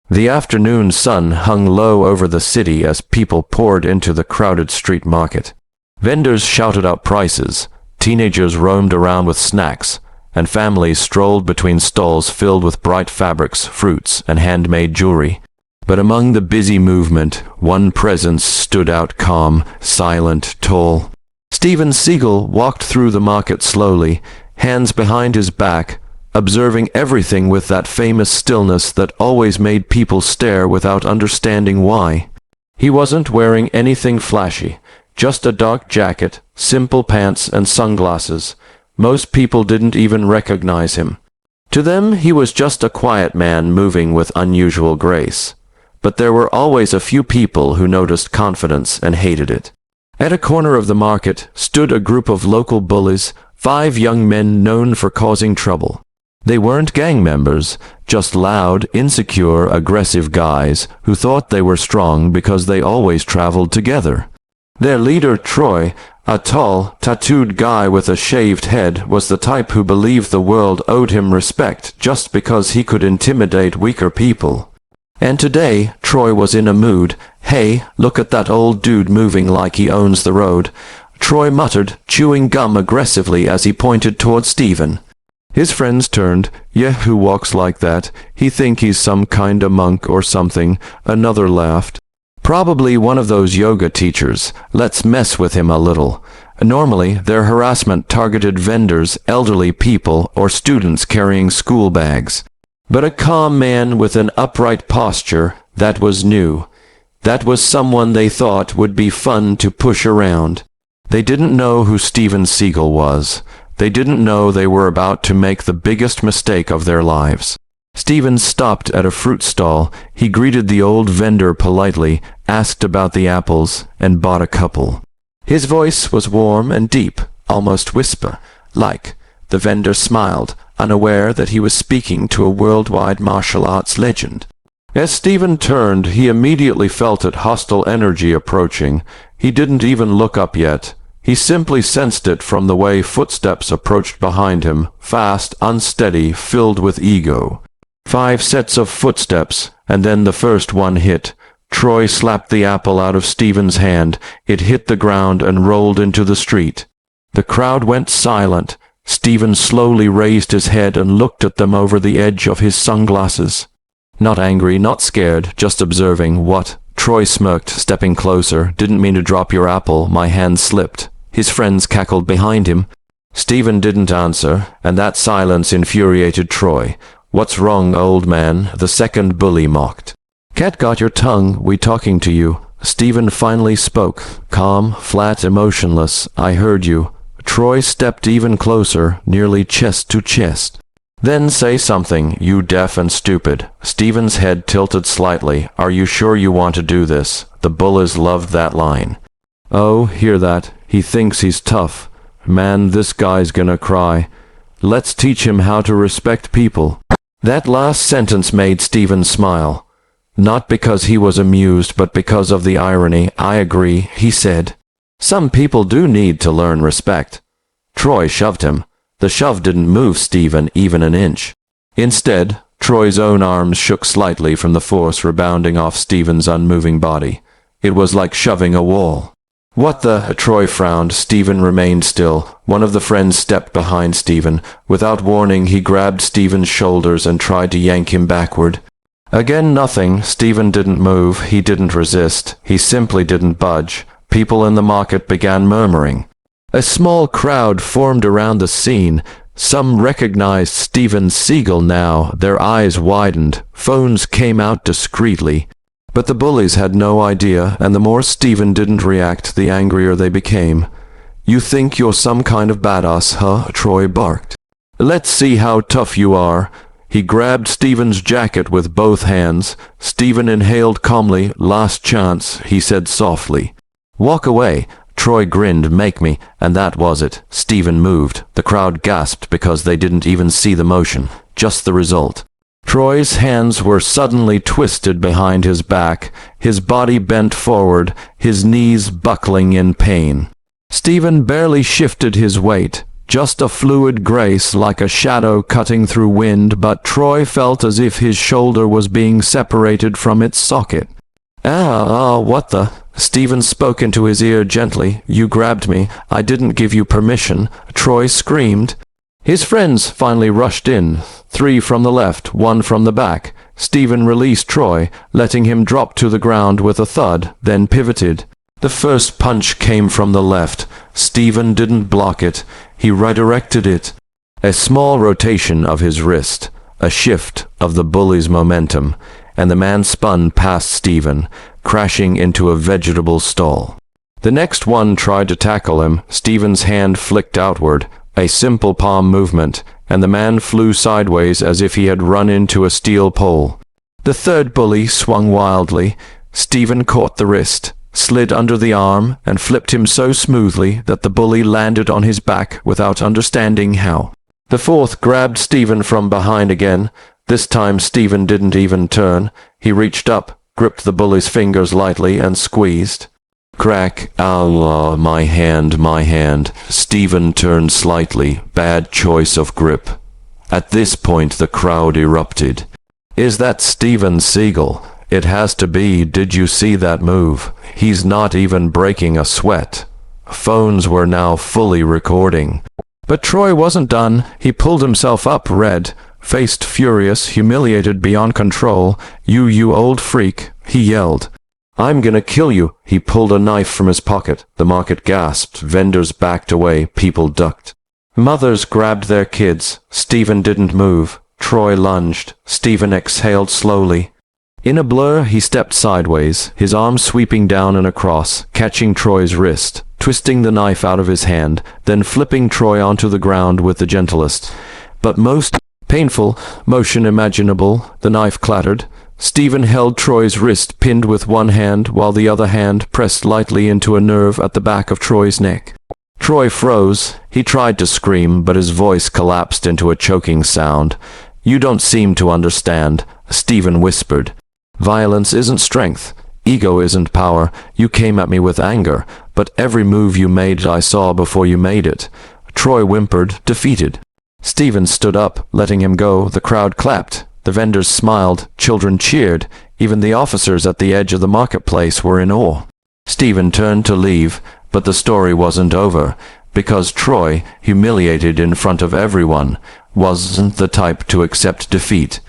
The afternoon sun hung low over the city as people poured into the crowded street market. Vendors shouted out prices, teenagers roamed around with snacks, and families strolled between stalls filled with bright fabrics, fruits, and handmade jewelry. But among the busy movement, one presence stood out, calm, silent, tall. Steven Seagal walked through the market slowly, hands behind his back, observing everything with that famous stillness that always made people stare without understanding why. He wasn't wearing anything flashy, just a dark jacket, simple pants, and sunglasses. Most people didn't even recognize him. To them, he was just a quiet man moving with unusual grace. But there were always a few people who noticed confidence and hated it. At a corner of the market stood a group of local bullies, 5 young men known for causing trouble. They weren't gang members, just loud, insecure, aggressive guys who thought they were strong because they always traveled together. Their leader, Troy, a tall, tattooed guy with a shaved head, was the type who believed the world owed him respect just because he could intimidate weaker people. And today, Troy was in a mood. "Hey, look at that old dude moving like he owns the road," Troy muttered, chewing gum aggressively as he pointed toward Steven. His friends turned. "Yeah, who walks like that? He think he's some kinda monk or something." Another laughed. "Probably one of those yoga teachers. Let's mess with him a little." Normally, their harassment targeted vendors, elderly people, or students carrying school bags. But a calm man with an upright posture, that was new. That was someone they thought would be fun to push around. They didn't know who Steven Seagal was. They didn't know they were about to make the biggest mistake of their lives. Steven stopped at a fruit stall. He greeted the old vendor politely, asked about the apples, and bought a couple. His voice was warm and deep, almost whisper-like. The vendor smiled, unaware that he was speaking to a worldwide martial arts legend. As Steven turned, he immediately felt a hostile energy approaching. He didn't even look up yet. He simply sensed it from the way footsteps approached behind him, fast, unsteady, filled with ego. 5 sets of footsteps, and then the first one hit. Troy slapped the apple out of Steven's hand. It hit the ground and rolled into the street. The crowd went silent. Steven slowly raised his head and looked at them over the edge of his sunglasses. Not angry, not scared, just observing. "What?" Troy smirked, stepping closer. "Didn't mean to drop your apple. My hand slipped." His friends cackled behind him. Steven didn't answer, and that silence infuriated Troy. "What's wrong, old man?" the second bully mocked. "Cat got your tongue. We talking to you." Steven finally spoke, calm, flat, emotionless. "I heard you." Troy stepped even closer, nearly chest to chest. "Then say something, you deaf and stupid." Steven's head tilted slightly. "Are you sure you want to do this?" The bullies loved that line. "Oh, hear that? He thinks he's tough. Man, this guy's gonna cry. Let's teach him how to respect people." That last sentence made Steven smile. Not because he was amused, but because of the irony. "I agree," he said. "Some people do need to learn respect." Troy shoved him. The shove didn't move Steven even an inch. Instead, Troy's own arms shook slightly from the force rebounding off Steven's unmoving body. It was like shoving a wall. "What the?" Troy frowned. Steven remained still. One of the friends stepped behind Steven. Without warning, he grabbed Steven's shoulders and tried to yank him backward. Again, nothing. Steven didn't move. He didn't resist. He simply didn't budge. People in the market began murmuring. A small crowd formed around the scene. Some recognized Steven Seagal now. Their eyes widened. Phones came out discreetly. But the bullies had no idea, and the more Steven didn't react, the angrier they became. "You think you're some kind of badass, huh?" Troy barked. "Let's see how tough you are." He grabbed Steven's jacket with both hands. Steven inhaled calmly. "Last chance," he said softly. "Walk away." Troy grinned. "Make me." And that was it. Steven moved. The crowd gasped because they didn't even see the motion, just the result. Troy's hands were suddenly twisted behind his back, his body bent forward, his knees buckling in pain. Steven barely shifted his weight. just a fluid grace like a shadow cutting through wind, but Troy felt as if his shoulder was being separated from its socket. What the? Steven spoke into his ear gently. You grabbed me. I didn't give you permission, Troy screamed. His friends finally rushed in, 3 from the left, 1 from the back. Steven released Troy, letting him drop to the ground with a thud, then pivoted. The first punch came from the left. Steven didn't block it. He redirected it. A small rotation of his wrist, a shift of the bully's momentum, and the man spun past Steven, crashing into a vegetable stall. The next one tried to tackle him. Steven's hand flicked outward, a simple palm movement, and the man flew sideways as if he had run into a steel pole. The third bully swung wildly. Steven caught the wrist, slid under the arm, and flipped him so smoothly that the bully landed on his back without understanding how. The fourth grabbed Steven from behind again. This time Steven didn't even turn. He reached up, gripped the bully's fingers lightly, and squeezed. Crack. Allah, my hand. Steven turned slightly. Bad choice of grip. At this point the crowd erupted. Is that Steven Seagal? It has to be. Did you see that move? He's not even breaking a sweat. Phones were now fully recording. But Troy wasn't done. He pulled himself up, red, faced furious, humiliated beyond control. You old freak, he yelled. I'm gonna kill you. He pulled a knife from his pocket. The market gasped. Vendors backed away. People ducked. Mothers grabbed their kids. Steven didn't move. Troy lunged. Steven exhaled slowly. In a blur, he stepped sideways, his arm sweeping down and across, catching Troy's wrist, twisting the knife out of his hand, then flipping Troy onto the ground with the gentlest, but most painful motion imaginable. The knife clattered. Steven held Troy's wrist pinned with one hand, while the other hand pressed lightly into a nerve at the back of Troy's neck. Troy froze. He tried to scream, but his voice collapsed into a choking sound. You don't seem to understand, Steven whispered. Violence isn't strength. Ego isn't power. You came at me with anger, but every move you made I saw before you made it. Troy whimpered, defeated. Steven stood up, letting him go. The crowd clapped. The vendors smiled. Children cheered. Even the officers at the edge of the marketplace were in awe. Steven turned to leave, but the story wasn't over, because Troy, humiliated in front of everyone, wasn't the type to accept defeat.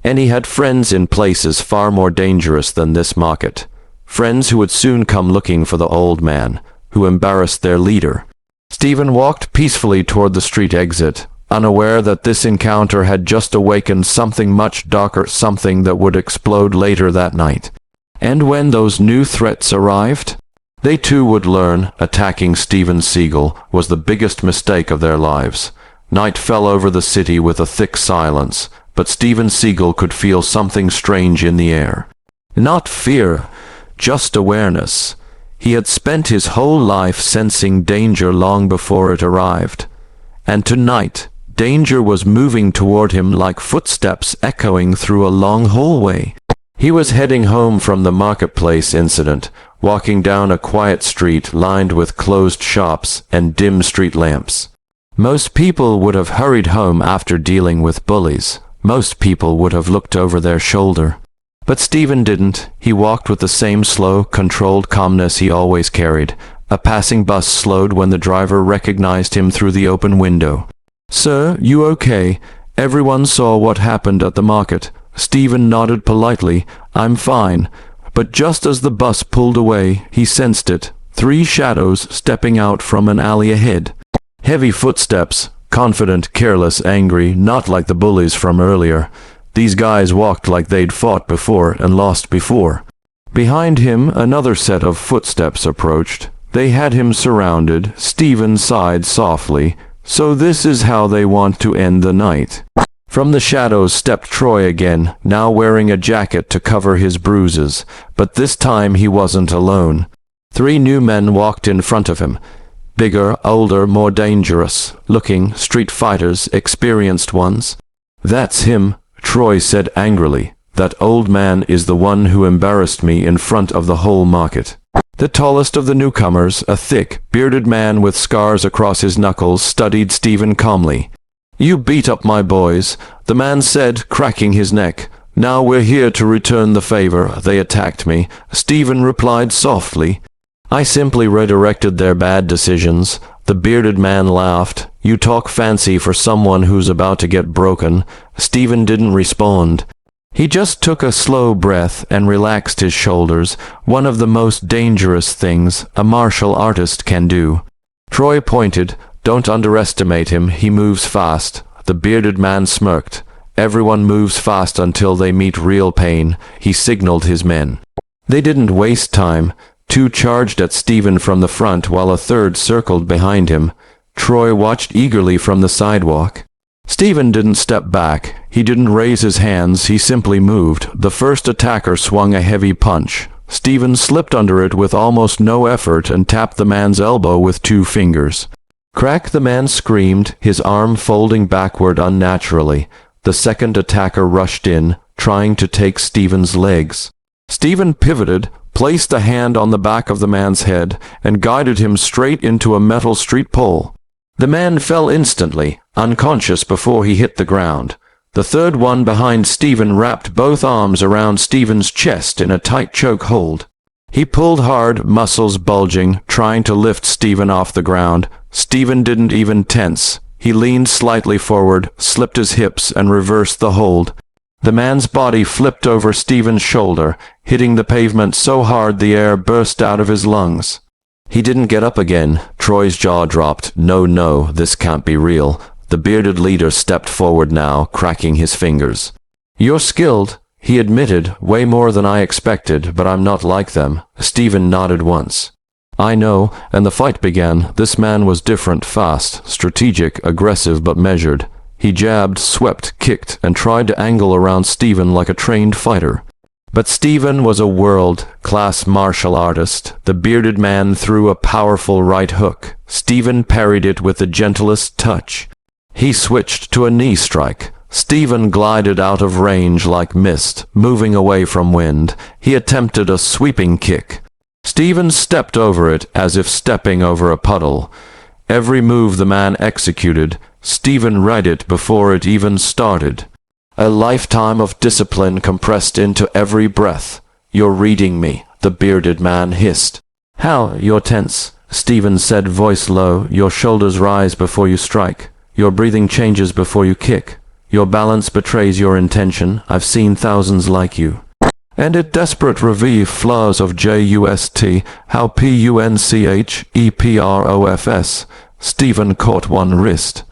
And he had friends in places far more dangerous than this market. Friends who would soon come looking for the old man, who embarrassed their leader. Steven walked peacefully toward the street exit, unaware that this encounter had just awakened something much darker, something that would explode later that night. And when those new threats arrived, they too would learn attacking Steven Seagal was the biggest mistake of their lives. Night fell over the city with a thick silence, but Steven Seagal could feel something strange in the air. Not fear, just awareness. He had spent his whole life sensing danger long before it arrived. And tonight, danger was moving toward him like footsteps echoing through a long hallway. He was heading home from the marketplace incident, walking down a quiet street lined with closed shops and dim street lamps. Most people would have hurried home after dealing with bullies. Most people would have looked over their shoulder. But Steven didn't. He walked with the same slow, controlled calmness he always carried. A passing bus slowed when the driver recognized him through the open window. Sir, you okay? Everyone saw what happened at the market. Steven nodded politely. I'm fine. But just as the bus pulled away, he sensed it. 3 shadows stepping out from an alley ahead. Heavy footsteps, confident, careless, angry, not like the bullies from earlier. These guys walked like they'd fought before and lost before. Behind him, another set of footsteps approached. They had him surrounded. Steven sighed softly. So this is how they want to end the night. From the shadows stepped Troy again, now wearing a jacket to cover his bruises. But this time he wasn't alone. 3 new men walked in front of him. Bigger, older, more dangerous looking, street fighters, experienced ones. That's him, Troy said angrily. That old man is the one who embarrassed me in front of the whole market. The tallest of the newcomers, a thick, bearded man with scars across his knuckles, studied Steven calmly. "You beat up my boys," the man said, cracking his neck. "Now we're here to return the favor. They attacked me," Steven replied softly. "I simply redirected their bad decisions." The bearded man laughed. "You talk fancy for someone who's about to get broken." Steven didn't respond. He just took a slow breath and relaxed his shoulders, one of the most dangerous things a martial artist can do. Troy pointed. "Don't underestimate him, he moves fast." The bearded man smirked. "Everyone moves fast until they meet real pain," he signaled his men. They didn't waste time. Two charged at Steven from the front while a third circled behind him. Troy watched eagerly from the sidewalk. Steven didn't step back. He didn't raise his hands, he simply moved. The first attacker swung a heavy punch. Steven slipped under it with almost no effort and tapped the man's elbow with 2 fingers. Crack! The man screamed, his arm folding backward unnaturally. The second attacker rushed in, trying to take Steven's legs. Steven pivoted, placed a hand on the back of the man's head, and guided him straight into a metal street pole. The man fell instantly, unconscious before he hit the ground. The third one behind Steven wrapped both arms around Steven's chest in a tight choke hold. He pulled hard, muscles bulging, trying to lift Steven off the ground. Steven didn't even tense. He leaned slightly forward, slipped his hips, and reversed the hold. The man's body flipped over Steven's shoulder, hitting the pavement so hard the air burst out of his lungs. He didn't get up again. Troy's jaw dropped. No, this can't be real. The bearded leader stepped forward now, cracking his fingers. "You're skilled," he admitted, "way more than I expected, but I'm not like them." Steven nodded once. "I know," and the fight began. This man was different, fast, strategic, aggressive but measured. He jabbed, swept, kicked, and tried to angle around Steven like a trained fighter. But Steven was a world-class martial artist. The bearded man threw a powerful right hook. Steven parried it with the gentlest touch. He switched to a knee strike. Steven glided out of range like mist, moving away from wind. He attempted a sweeping kick. Steven stepped over it as if stepping over a puddle. Every move the man executed, Steven read it before it even started. A lifetime of discipline compressed into every breath. "You're reading me," the bearded man hissed. "How? You're tense," Steven said, voice low. "Your shoulders rise before you strike. Your breathing changes before you kick. Your balance betrays your intention. I've seen thousands like you. And it desperate revive flaws of just, how punchepros." Steven caught one wrist.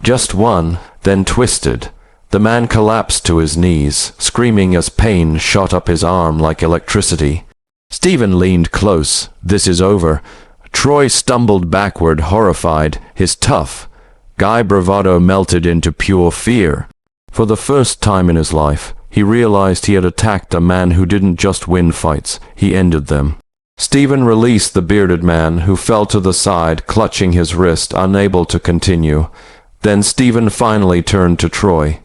Just one, then twisted. The man collapsed to his knees, screaming as pain shot up his arm like electricity. Steven leaned close. "This is over." Troy stumbled backward, horrified. His tough guy bravado melted into pure fear. For the first time in his life, he realized he had attacked a man who didn't just win fights, he ended them. Steven released the bearded man, who fell to the side, clutching his wrist, unable to continue. Then Steven finally turned to Troy.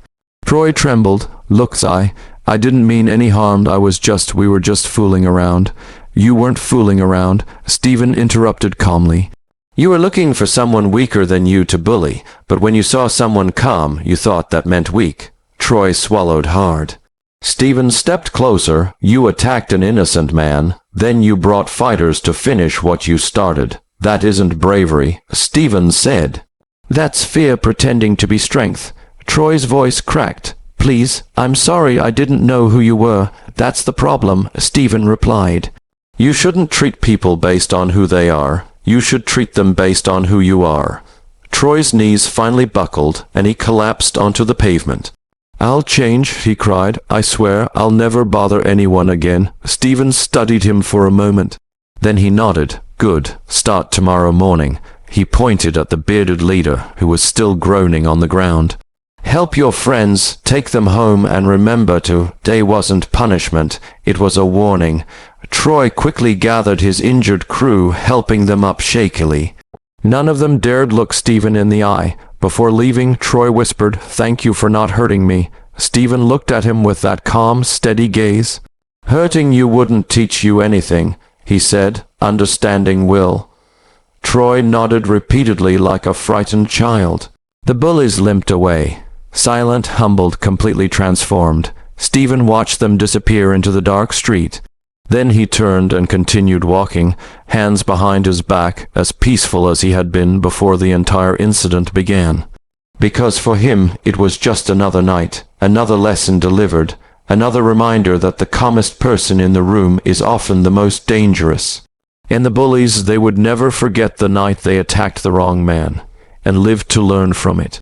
Troy trembled. "Look, I didn't mean any harm. We were just fooling around." "You weren't fooling around," Steven interrupted calmly. "You were looking for someone weaker than you to bully, but when you saw someone calm, you thought that meant weak." Troy swallowed hard. Steven stepped closer. "You attacked an innocent man, then you brought fighters to finish what you started. That isn't bravery," Steven said. "That's fear pretending to be strength." Troy's voice cracked. "Please, I'm sorry, I didn't know who you were. That's the problem," Steven replied. "You shouldn't treat people based on who they are. You should treat them based on who you are." Troy's knees finally buckled, and he collapsed onto the pavement. "I'll change," he cried. "I swear I'll never bother anyone again." Steven studied him for a moment. Then he nodded. "Good. Start tomorrow morning." He pointed at the bearded leader, who was still groaning on the ground. "Help your friends, take them home, and remember today wasn't punishment, it was a warning." Troy quickly gathered his injured crew, helping them up shakily. None of them dared look Steven in the eye. Before leaving, Troy whispered, "Thank you for not hurting me." Steven looked at him with that calm, steady gaze. "Hurting you wouldn't teach you anything." he said, understanding Will. Troy nodded repeatedly like a frightened child. The bullies limped away. Silent, humbled, completely transformed, Steven watched them disappear into the dark street. Then he turned and continued walking, hands behind his back, as peaceful as he had been before the entire incident began. Because for him it was just another night, another lesson delivered, another reminder that the calmest person in the room is often the most dangerous. In the bullies, they would never forget the night they attacked the wrong man, and lived to learn from it.